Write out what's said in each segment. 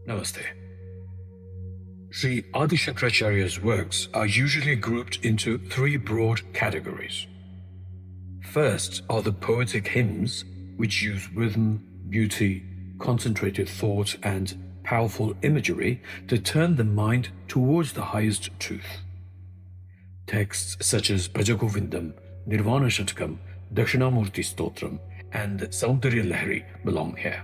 Namaste. Shri Adi Shankaracharya's works are usually grouped into three broad categories. First are the poetic hymns, which use rhythm, beauty, concentrated thought, and powerful imagery to turn the mind towards the highest truth. Texts such as Bhajagovindam, Nirvana Shatakam, Dakshinamurti Stotram, and Saundarya Lahari belong here.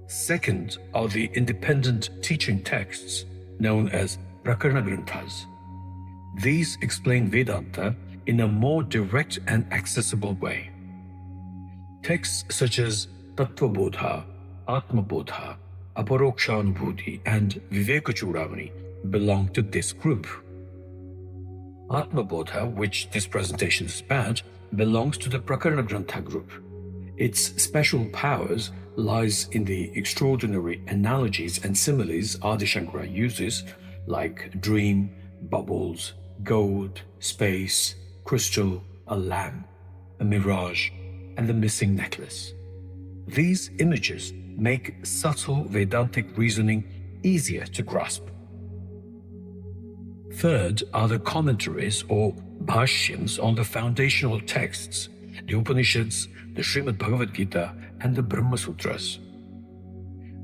Second are the independent teaching texts known as Prakarana Granthas. These explain Vedanta in a more direct and accessible way. Texts such as Tattva Bodha, Atma Bodha, Aparokshanubhuti, and Vivekachudamani belong to this group. Atma Bodha, which this presentation is about, belongs to the Prakarana Grantha group. Its special powers lies in the extraordinary analogies and similes Adi Shankara uses, like dream, bubbles, gold, space, crystal, a lamp, a mirage, and the missing necklace. These images make subtle Vedantic reasoning easier to grasp. Third are the commentaries or bhashyams on the foundational texts, the Upanishads, the Srimad Bhagavad Gita, and the Brahma Sutras.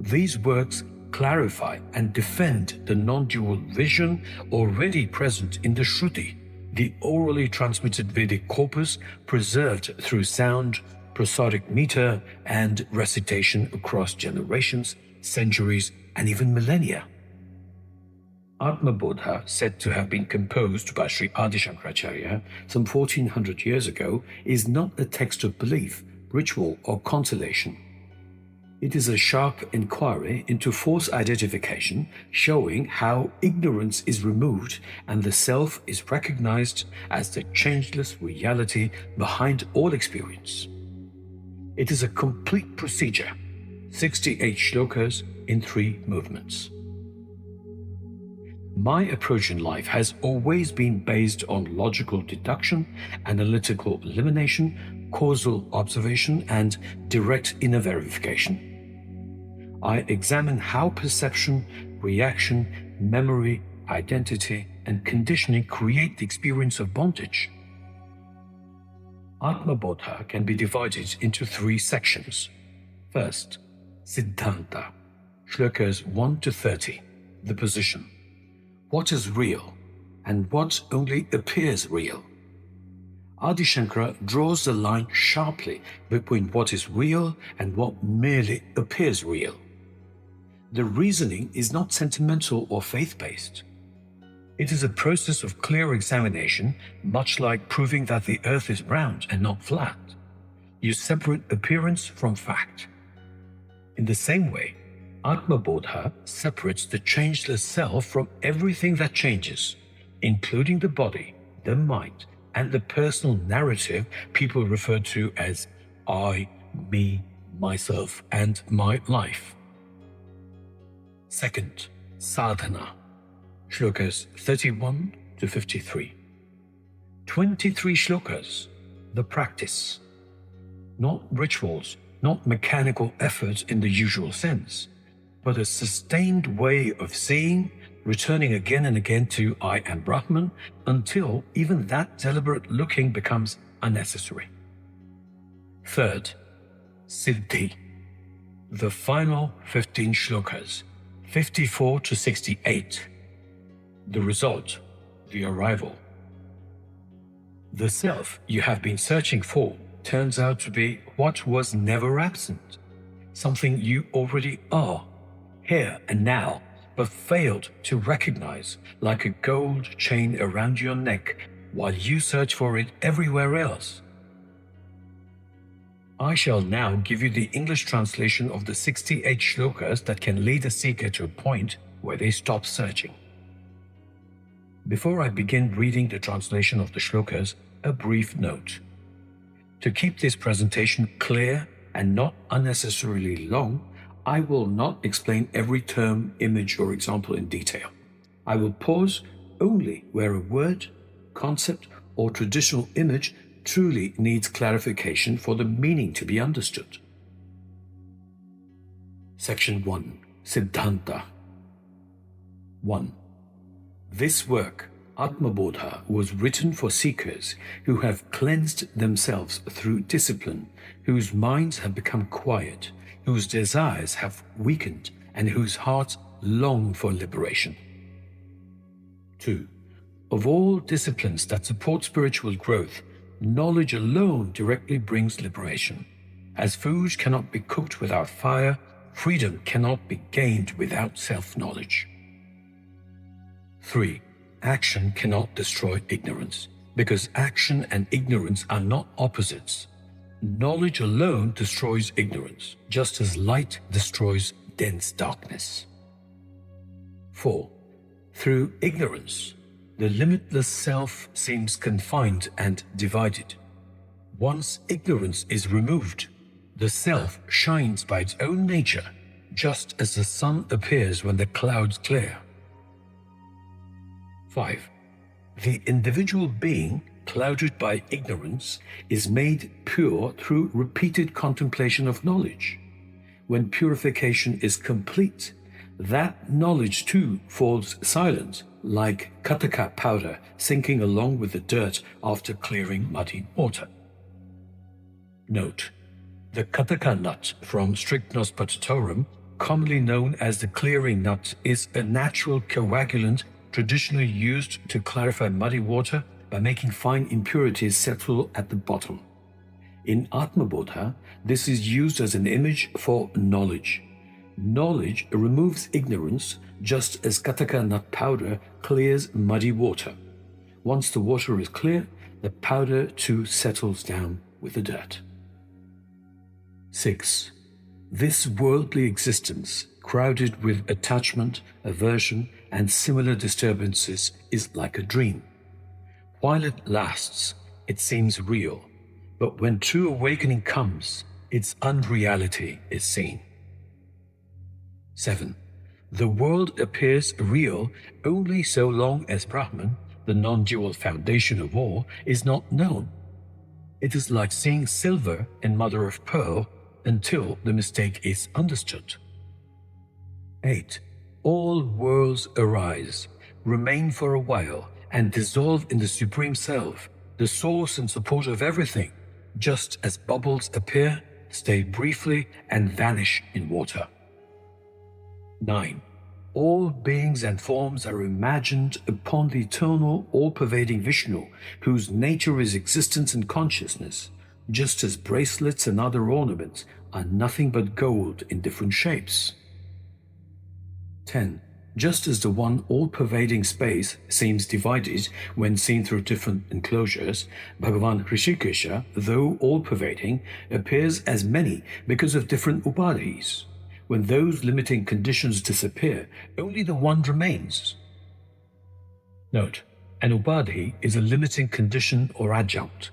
These works clarify and defend the non-dual vision already present in the Shruti, the orally transmitted Vedic corpus preserved through sound, prosodic meter, and recitation across generations, centuries, and even millennia. Atma Bodha, said to have been composed by Shri Adi Shankaracharya some 1400 years ago, is not a text of belief, ritual, or consolation. It is a sharp inquiry into false identification, showing how ignorance is removed and the self is recognized as the changeless reality behind all experience. It is a complete procedure, 68 shlokas in 3 movements. My approach in life has always been based on logical deduction, analytical elimination, causal observation, and direct inner verification. I examine how perception, reaction, memory, identity, and conditioning create the experience of bondage. Atma Bodha can be divided into 3 sections. First, Siddhanta, shlokas 1 to 30, the position. What is real and what only appears real? Adi Shankara draws the line sharply between what is real and what merely appears real. The reasoning is not sentimental or faith-based. It is a process of clear examination, much like proving that the earth is round and not flat. You separate appearance from fact. In the same way, Atma Bodha separates the changeless self from everything that changes, including the body, the mind, and the personal narrative people refer to as I, me, myself, and my life. Second, Sadhana, shlokas 31 to 53. 23 shlokas, the practice. Not rituals, not mechanical effort in the usual sense, but a sustained way of seeing, returning again and again to I am Brahman, until even that deliberate looking becomes unnecessary. Third, Siddhi, the final 15 shlokas, 54 to 68. The result, the arrival. The self you have been searching for turns out to be what was never absent, something you already are, here and now, but failed to recognize, like a gold chain around your neck while you search for it everywhere else. I shall now give you the English translation of the 68 shlokas that can lead a seeker to a point where they stop searching. Before I begin reading the translation of the shlokas, a brief note. To keep this presentation clear and not unnecessarily long, I will not explain every term, image, or example in detail. I will pause only where a word, concept, or traditional image truly needs clarification for the meaning to be understood. Section 1. Siddhanta. 1. This work, Atma Bodha, was written for seekers who have cleansed themselves through discipline, whose minds have become quiet, whose desires have weakened, and whose hearts long for liberation. 2. Of all disciplines that support spiritual growth, knowledge alone directly brings liberation. As food cannot be cooked without fire, freedom cannot be gained without self-knowledge. 3. Action cannot destroy ignorance, because action and ignorance are not opposites. Knowledge alone destroys ignorance, just as light destroys dense darkness. 4. Through ignorance, the limitless self seems confined and divided. Once ignorance is removed, the self shines by its own nature, just as the sun appears when the clouds clear. 5. The individual being, clouded by ignorance, is made pure through repeated contemplation of knowledge. When purification is complete, that knowledge too falls silent, like kataka powder sinking along with the dirt after clearing muddy water. Note: the kataka nut from Strychnos putatorum, commonly known as the clearing nut, is a natural coagulant traditionally used to clarify muddy water by making fine impurities settle at the bottom. In Atma Bodha, this is used as an image for knowledge. Knowledge removes ignorance, just as kataka nut powder clears muddy water. Once the water is clear, the powder too settles down with the dirt. 6. This worldly existence, crowded with attachment, aversion, and similar disturbances, is like a dream. While it lasts, it seems real, but when true awakening comes, its unreality is seen. 7. The world appears real only so long as Brahman, the non-dual foundation of all, is not known. It is like seeing silver in mother of pearl until the mistake is understood. 8. All worlds arise, remain for a while, and dissolve in the Supreme Self, the source and support of everything, just as bubbles appear, stay briefly, and vanish in water. 9. All beings and forms are imagined upon the eternal, all-pervading Vishnu, whose nature is existence and consciousness, just as bracelets and other ornaments are nothing but gold in different shapes. 10. Just as the one all-pervading space seems divided when seen through different enclosures, Bhagavan Hrishikesha, though all-pervading, appears as many because of different upadhis. When those limiting conditions disappear, only the one remains. Note: an upadhi is a limiting condition or adjunct.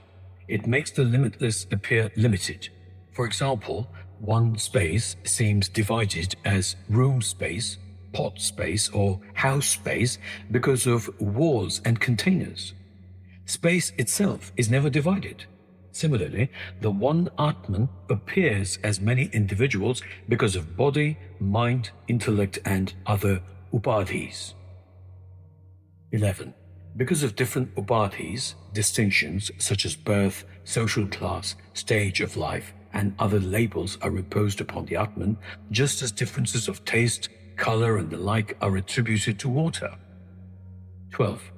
It makes the limitless appear limited. For example, one space seems divided as room space, pot space, or house space because of walls and containers. Space itself is never divided. Similarly, the one Atman appears as many individuals because of body, mind, intellect, and other upadhis. 11. Because of different upadhis, distinctions such as birth, social class, stage of life, and other labels are imposed upon the Atman, just as differences of taste, color, and the like are attributed to water. 12.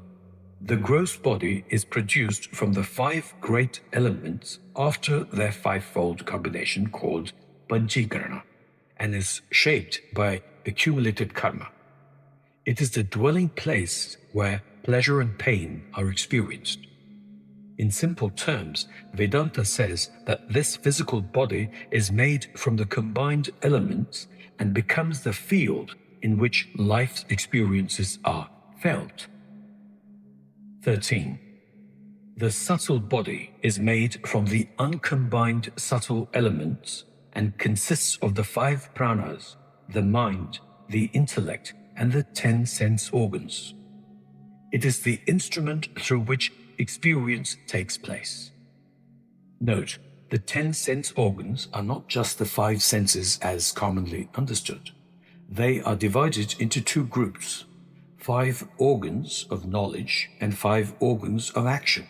The gross body is produced from the 5 great elements after their 5-fold combination called Panchikarana, and is shaped by accumulated karma. It is the dwelling place where pleasure and pain are experienced. In simple terms, Vedanta says that this physical body is made from the combined elements and becomes the field in which life's experiences are felt. 13. The subtle body is made from the uncombined subtle elements and consists of the 5 pranas, the mind, the intellect, and the 10 sense organs. It is the instrument through which experience takes place. Note: the 10 sense organs are not just the 5 senses as commonly understood. They are divided into two groups: 5 organs of knowledge and 5 organs of action.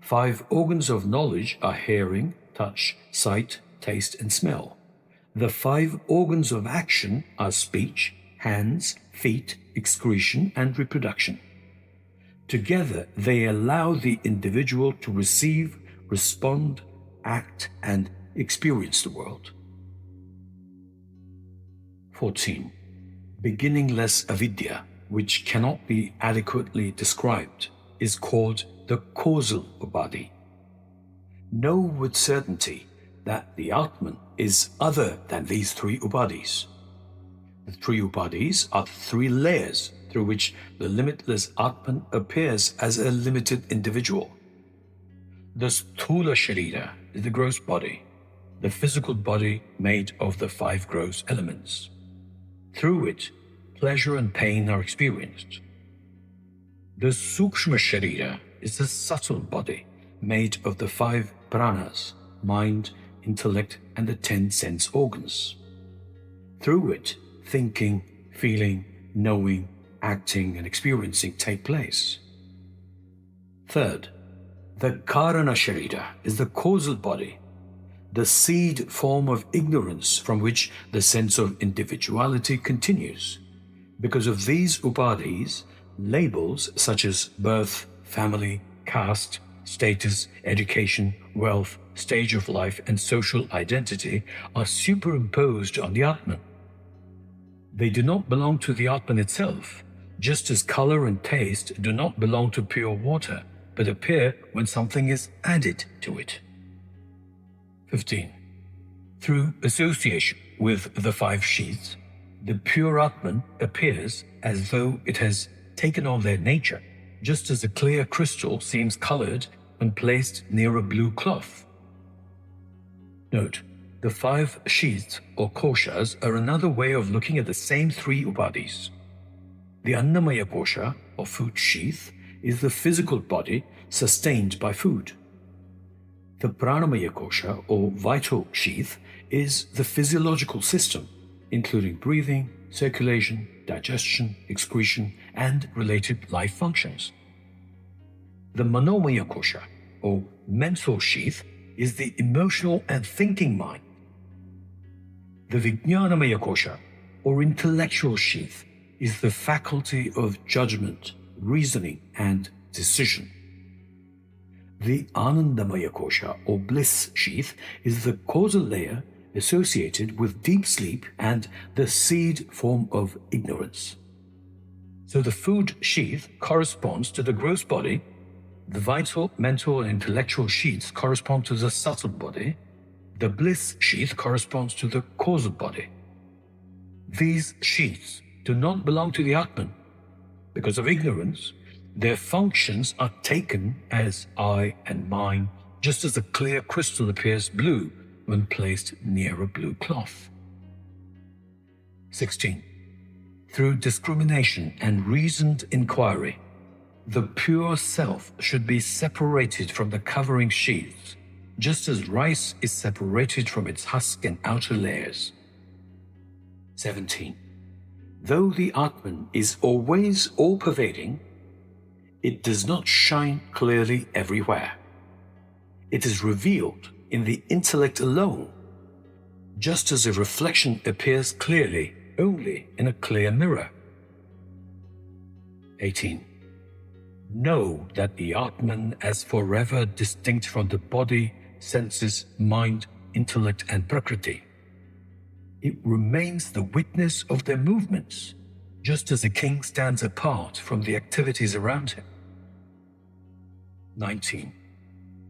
5 organs of knowledge are hearing, touch, sight, taste, and smell. The 5 organs of action are speech, hands, feet, excretion, and reproduction. Together, they allow the individual to receive, respond, act, and experience the world. 14. Beginningless avidya, which cannot be adequately described, is called the causal upadhi. Know with certainty that the Atman is other than these 3 upadhis. The 3 upadhis are the 3 layers through which the limitless Atman appears as a limited individual. The sthula sharira is the gross body, the physical body made of the 5 gross elements. Through it, pleasure and pain are experienced. The sukshma sharira is the subtle body made of the 5 pranas, mind, intellect, and the 10 sense organs. Through it, thinking, feeling, knowing, acting, and experiencing take place. Third, the karana sharira is the causal body, the seed form of ignorance from which the sense of individuality continues. Because of these upadhis, labels such as birth, family, caste, status, education, wealth, stage of life, and social identity are superimposed on the Atman. They do not belong to the Atman itself, just as color and taste do not belong to pure water, but appear when something is added to it. 15. Through association with the 5 sheaths, the pure Atman appears as though it has taken on their nature, just as a clear crystal seems colored when placed near a blue cloth. Note, the 5 sheaths or koshas are another way of looking at the same 3 upadhis. The Annamaya kosha, or food sheath, is the physical body sustained by food. The Pranamaya kosha, or vital sheath, is the physiological system, including breathing, circulation, digestion, excretion, and related life functions. The Manomaya kosha, or mental sheath, is the emotional and thinking mind. The Vijnanamaya kosha, or intellectual sheath, is the faculty of judgment, reasoning, and decision. The Anandamaya kosha, or bliss sheath, is the causal layer associated with deep sleep and the seed form of ignorance. So the food sheath corresponds to the gross body, the vital, mental, and intellectual sheaths correspond to the subtle body, the bliss sheath corresponds to the causal body. These sheaths do not belong to the Atman. Because of ignorance, their functions are taken as I and mine, just as a clear crystal appears blue when placed near a blue cloth. 16. Through discrimination and reasoned inquiry, the pure self should be separated from the covering sheaths, just as rice is separated from its husk and outer layers. 17. Though the Atman is always all-pervading, it does not shine clearly everywhere. It is revealed in the intellect alone, just as a reflection appears clearly only in a clear mirror. 18. Know that the Atman, as forever distinct from the body, senses, mind, intellect, and prakriti. It remains the witness of their movements, just as a king stands apart from the activities around him. 19.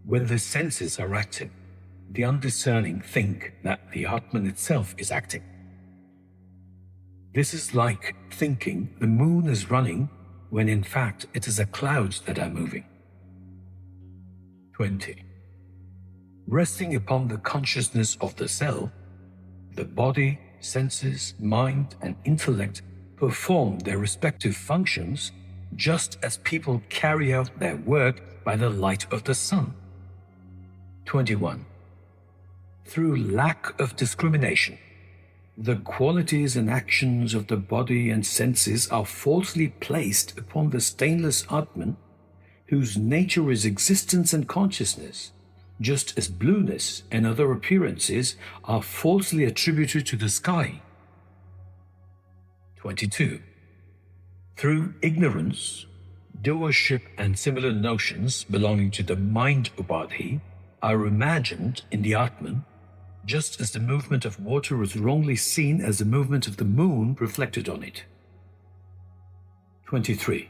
When the senses are active, the undiscerning think that the Atman itself is acting. This is like thinking the moon is running when in fact it is the clouds that are moving. 20. Resting upon the consciousness of the self, the body, senses, mind, and intellect perform their respective functions just as people carry out their work by the light of the sun. 21. Through lack of discrimination, The qualities and actions of the body and senses are falsely placed upon the stainless Atman, whose nature is existence and consciousness, just as blueness and other appearances are falsely attributed to the sky. 22. Through ignorance, doership and similar notions belonging to the mind Ubadhi are imagined in the Atman, just as the movement of water is wrongly seen as the movement of the moon reflected on it. 23.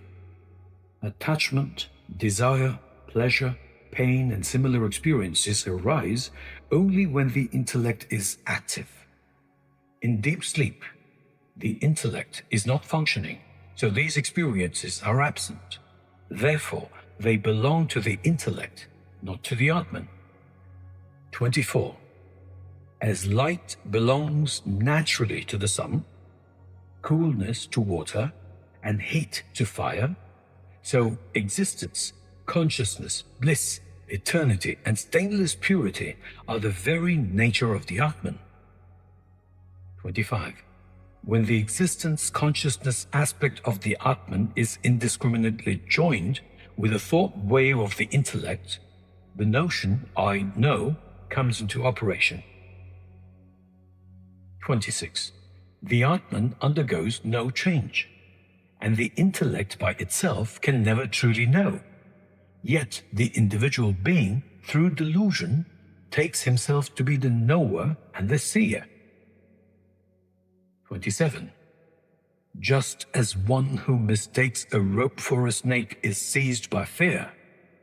Attachment, desire, pleasure, pain, and similar experiences arise only when the intellect is active. In deep sleep, the intellect is not functioning, so these experiences are absent. Therefore, they belong to the intellect, not to the Atman. 24. As light belongs naturally to the sun, coolness to water, and heat to fire, so existence, consciousness, bliss, eternity, and stainless purity are the very nature of the Atman. 25. When the existence-consciousness aspect of the Atman is indiscriminately joined with the thought wave of the intellect, the notion I know comes into operation. 26. The Atman undergoes no change, and the intellect by itself can never truly know. Yet the individual being, through delusion, takes himself to be the knower and the seer. 27. Just as one who mistakes a rope for a snake is seized by fear,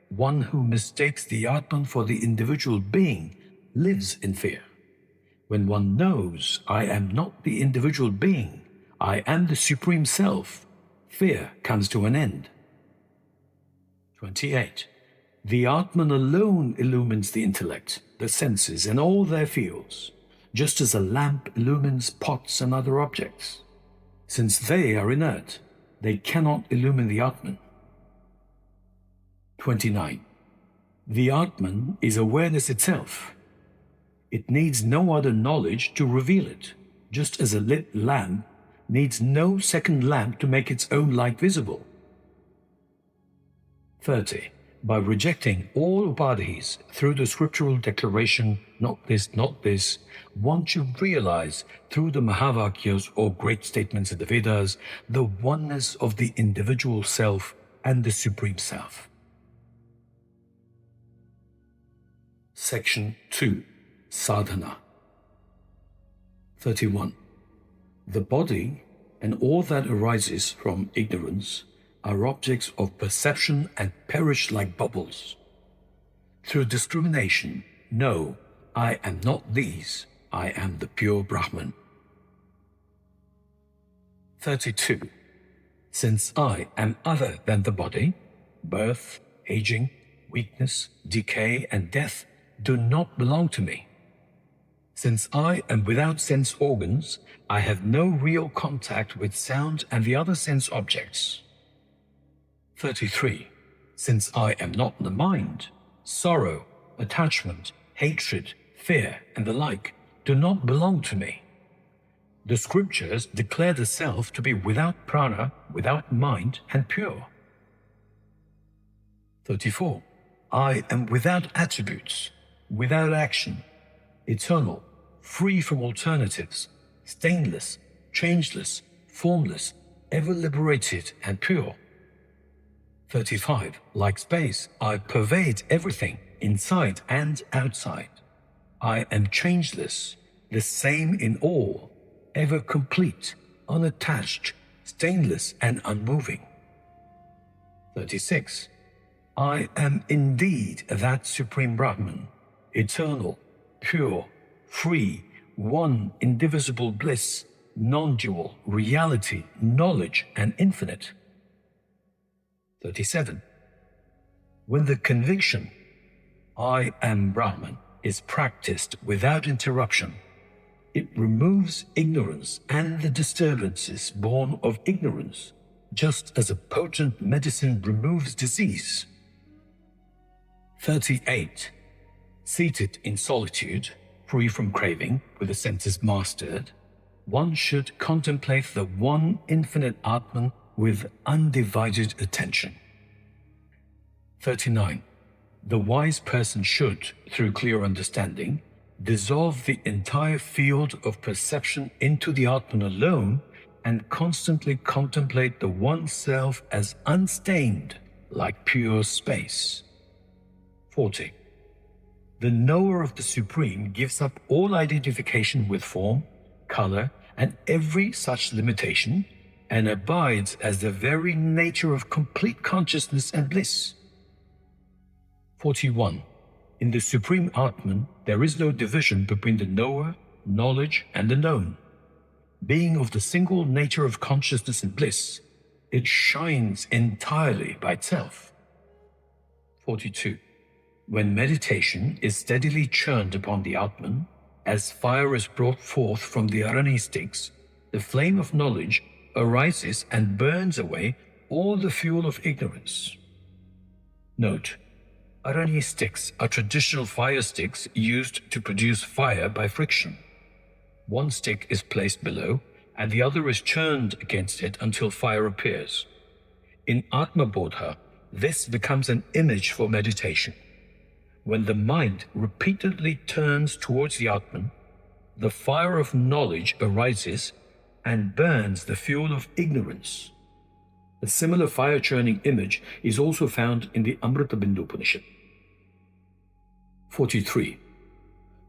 one who mistakes the Atman for the individual being lives in fear. When one knows I am not the individual being, I am the Supreme Self, fear comes to an end. 28. The Atman alone illumines the intellect, the senses, and all their fields, just as a lamp illumines pots and other objects. Since they are inert, they cannot illumine the Atman. 29. The Atman is awareness itself. It needs no other knowledge to reveal it, just as a lit lamp needs no second lamp to make its own light visible. 30. By rejecting all upadhis through the scriptural declaration, not this, one should realize through the Mahavakyas or great statements of the Vedas the oneness of the individual self and the Supreme Self. Section 2. Sadhana. 31. The body and all that arises from ignorance are objects of perception and perish like bubbles. Through discrimination, know, I am not these, I am the pure Brahman. 32. Since I am other than the body, birth, aging, weakness, decay, and death do not belong to me. Since I am without sense organs, I have no real contact with sound and the other sense objects. 33. Since I am not the mind, sorrow, attachment, hatred, fear, and the like do not belong to me. The scriptures declare the self to be without prana, without mind, and pure. 34. I am without attributes, without action, eternal, free from alternatives, stainless, changeless, formless, ever liberated and pure. 35. Like space, I pervade everything, inside and outside. I am changeless, the same in all, ever complete, unattached, stainless and unmoving. 36. I am indeed that Supreme Brahman, eternal, pure, free, one indivisible bliss, non-dual, reality, knowledge, and infinite. 37. When the conviction, I am Brahman, is practiced without interruption, it removes ignorance and the disturbances born of ignorance, just as a potent medicine removes disease. 38. Seated in solitude, free from craving, with the senses mastered, one should contemplate the one infinite Atman with undivided attention. 39. The wise person should, through clear understanding, dissolve the entire field of perception into the Atman alone and constantly contemplate the one self as unstained, like pure space. 40. The knower of the Supreme gives up all identification with form, color, and every such limitation, and abides as the very nature of complete consciousness and bliss. 41. In the Supreme Atman, there is no division between the knower, knowledge, and the known. Being of the single nature of consciousness and bliss, it shines entirely by itself. 42. When meditation is steadily churned upon the Atman, as fire is brought forth from the Arani sticks, the flame of knowledge arises and burns away all the fuel of ignorance. Note: Arani sticks are traditional fire sticks used to produce fire by friction. One stick is placed below, and the other is churned against it until fire appears. In Atma Bodha, this becomes an image for meditation. When the mind repeatedly turns towards the Atman, the fire of knowledge arises and burns the fuel of ignorance. A similar fire-churning image is also found in the Amrita Bindu Upanishad. 43.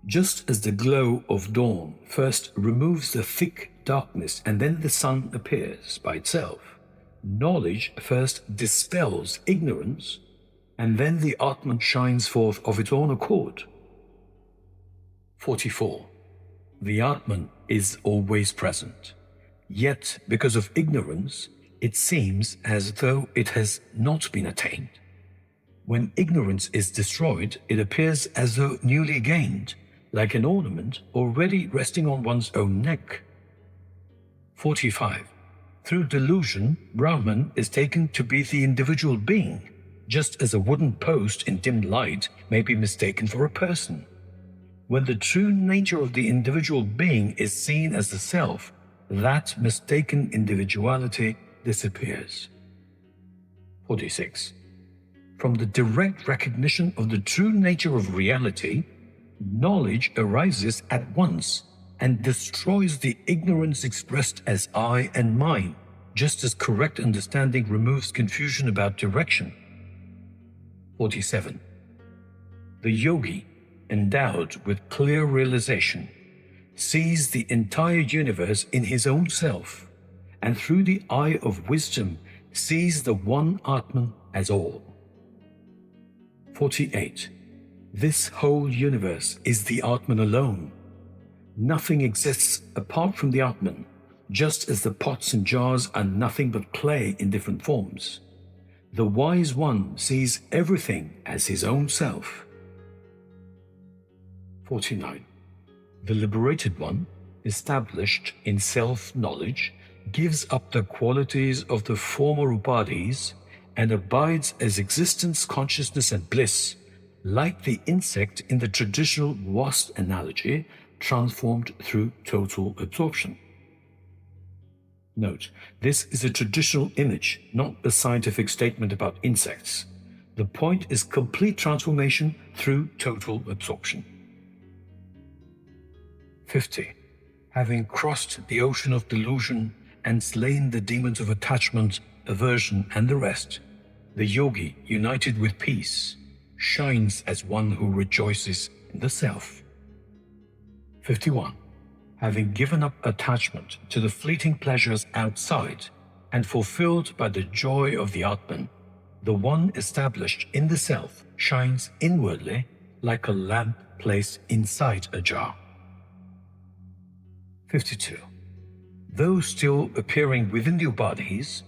Just as the glow of dawn first removes the thick darkness and then the sun appears by itself, knowledge first dispels ignorance and then the Atman shines forth of its own accord. 44. The Atman is always present, yet because of ignorance, it seems as though it has not been attained. When ignorance is destroyed, it appears as though newly gained, like an ornament already resting on one's own neck. 45. Through delusion, Brahman is taken to be the individual being, just as a wooden post in dim light may be mistaken for a person. When the true nature of the individual being is seen as the self, that mistaken individuality disappears. 46. From the direct recognition of the true nature of reality, knowledge arises at once and destroys the ignorance expressed as I and mine, just as correct understanding removes confusion about direction. 47. The yogi, endowed with clear realization, sees the entire universe in his own self, and through the eye of wisdom sees the one Atman as all. 48. This whole universe is the Atman alone. Nothing exists apart from the Atman, just as the pots and jars are nothing but clay in different forms. The wise one sees everything as his own self. 49. The liberated one, established in self-knowledge, gives up the qualities of the former upadhis and abides as existence, consciousness, and bliss, like the insect in the traditional wasp analogy, transformed through total absorption. Note, this is a traditional image, not a scientific statement about insects. The point is complete transformation through total absorption. 50. Having crossed the ocean of delusion and slain the demons of attachment, aversion, and the rest, the yogi, united with peace, shines as one who rejoices in the self. 51. Having given up attachment to the fleeting pleasures outside and fulfilled by the joy of the Atman, the one established in the self shines inwardly like a lamp placed inside a jar. 52. Though still appearing within the upadhis,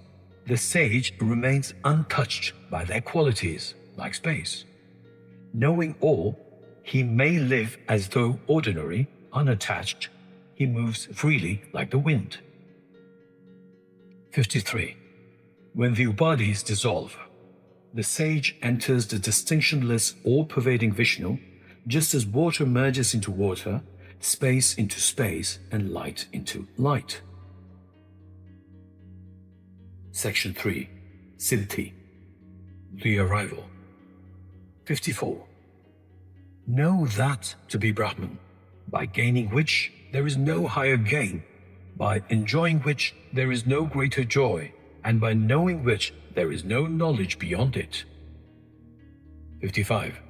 the sage remains untouched by their qualities, like space. Knowing all, he may live as though ordinary, unattached. He moves freely like the wind. 53. When the upadhis dissolve, the sage enters the distinctionless, all-pervading Vishnu, just as water merges into water space into space, and light into light. Section 3. Siddhi, the arrival. 54. Know that to be Brahman, by gaining which there is no higher gain, by enjoying which there is no greater joy, and by knowing which there is no knowledge beyond it. 55.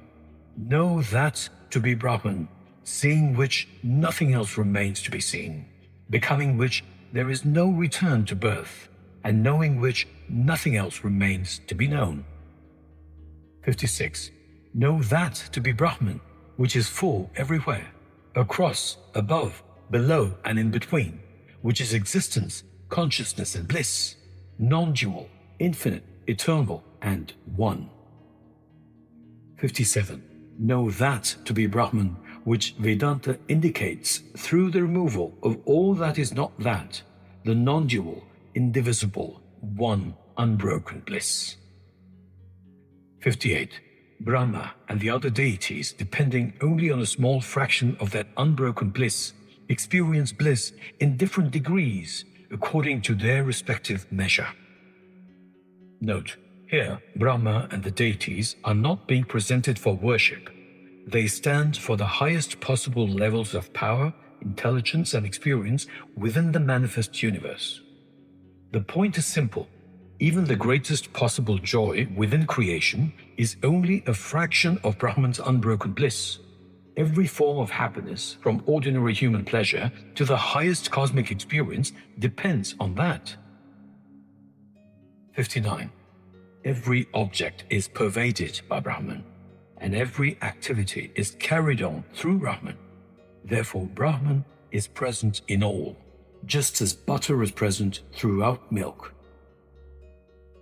Know that to be Brahman, seeing which nothing else remains to be seen, becoming which there is no return to birth, and knowing which nothing else remains to be known. 56. Know that to be Brahman, which is full everywhere, across, above, below, and in between, which is existence, consciousness, and bliss, non-dual, infinite, eternal, and one. 57. Know that to be Brahman, which Vedanta indicates through the removal of all that is not that, the non-dual, indivisible, one, unbroken bliss. 58. Brahma and the other deities, depending only on a small fraction of that unbroken bliss, experience bliss in different degrees according to their respective measure. Note, here Brahma and the deities are not being presented for worship. They stand for the highest possible levels of power, intelligence, and experience within the manifest universe. The point is simple. Even the greatest possible joy within creation is only a fraction of Brahman's unbroken bliss. Every form of happiness, from ordinary human pleasure to the highest cosmic experience, depends on that. 59. Every object is pervaded by Brahman, and every activity is carried on through Brahman. Therefore, Brahman is present in all, just as butter is present throughout milk.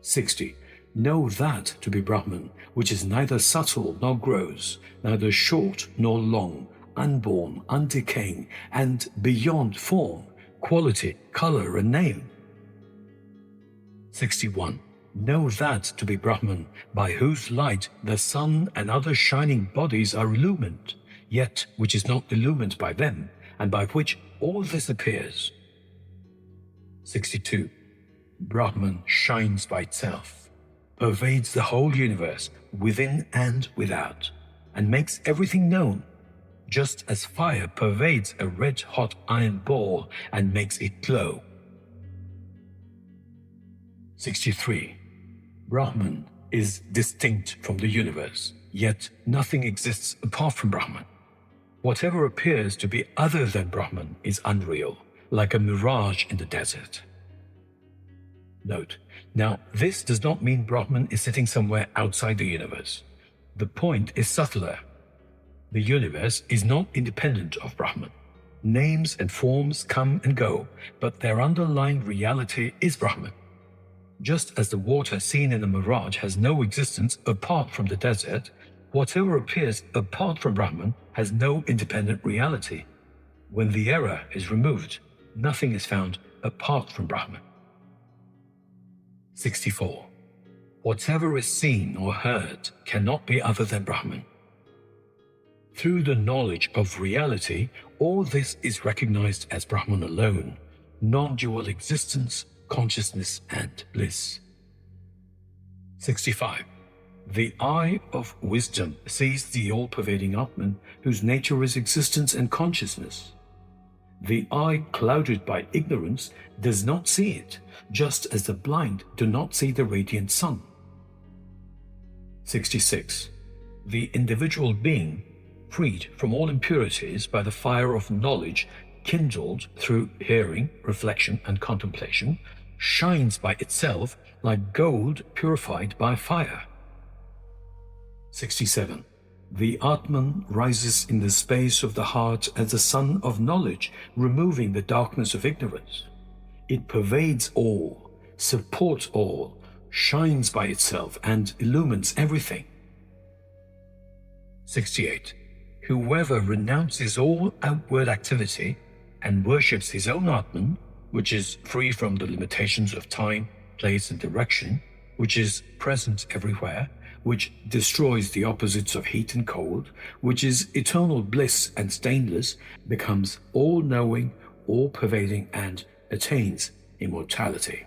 60. Know that to be Brahman, which is neither subtle nor gross, neither short nor long, unborn, undecaying, and beyond form, quality, color, and name. 61. Know that to be Brahman, by whose light the sun and other shining bodies are illumined, yet which is not illumined by them, and by which all this appears. 62. Brahman shines by itself, pervades the whole universe within and without, and makes everything known, just as fire pervades a red-hot iron ball and makes it glow. 63. Brahman is distinct from the universe, yet nothing exists apart from Brahman. Whatever appears to be other than Brahman is unreal, like a mirage in the desert. Note, now this does not mean Brahman is sitting somewhere outside the universe. The point is subtler. The universe is not independent of Brahman. Names and forms come and go, but their underlying reality is Brahman. Just as the water seen in the mirage has no existence apart from the desert, whatever appears apart from Brahman has no independent reality. When the error is removed, nothing is found apart from Brahman. 64. Whatever is seen or heard cannot be other than Brahman. Through the knowledge of reality, all this is recognized as Brahman alone, non-dual existence, consciousness, and bliss. 65. The eye of wisdom sees the all-pervading Atman, whose nature is existence and consciousness. The eye clouded by ignorance does not see it, just as the blind do not see the radiant sun. 66. The individual being, freed from all impurities by the fire of knowledge kindled through hearing, reflection, and contemplation, shines by itself like gold purified by fire. 67. The Atman rises in the space of the heart as the sun of knowledge, removing the darkness of ignorance. It pervades all, supports all, shines by itself, and illumines everything. 68. Whoever renounces all outward activity and worships his own Atman, which is free from the limitations of time, place, and direction, which is present everywhere, which destroys the opposites of heat and cold, which is eternal bliss and stainless, becomes all-knowing, all-pervading, and attains immortality.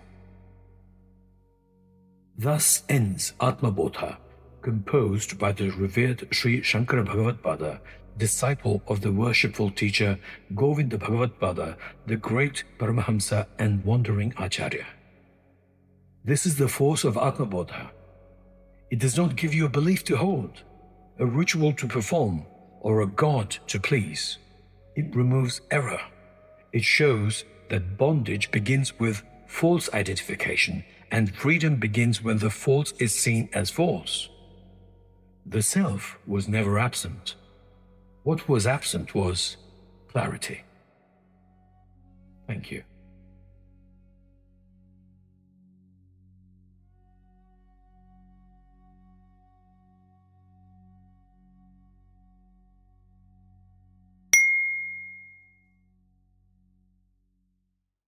Thus ends Atma Bodha, composed by the revered Sri Shankara Bhagavad-Pada, disciple of the worshipful teacher Govinda Bhagavad-Pada, the great Paramahamsa and wandering Acharya. This is the force of Atma Bodha. It does not give you a belief to hold, a ritual to perform, or a god to please. It removes error. It shows that bondage begins with false identification, and freedom begins when the false is seen as false. The self was never absent. What was absent was clarity. Thank you.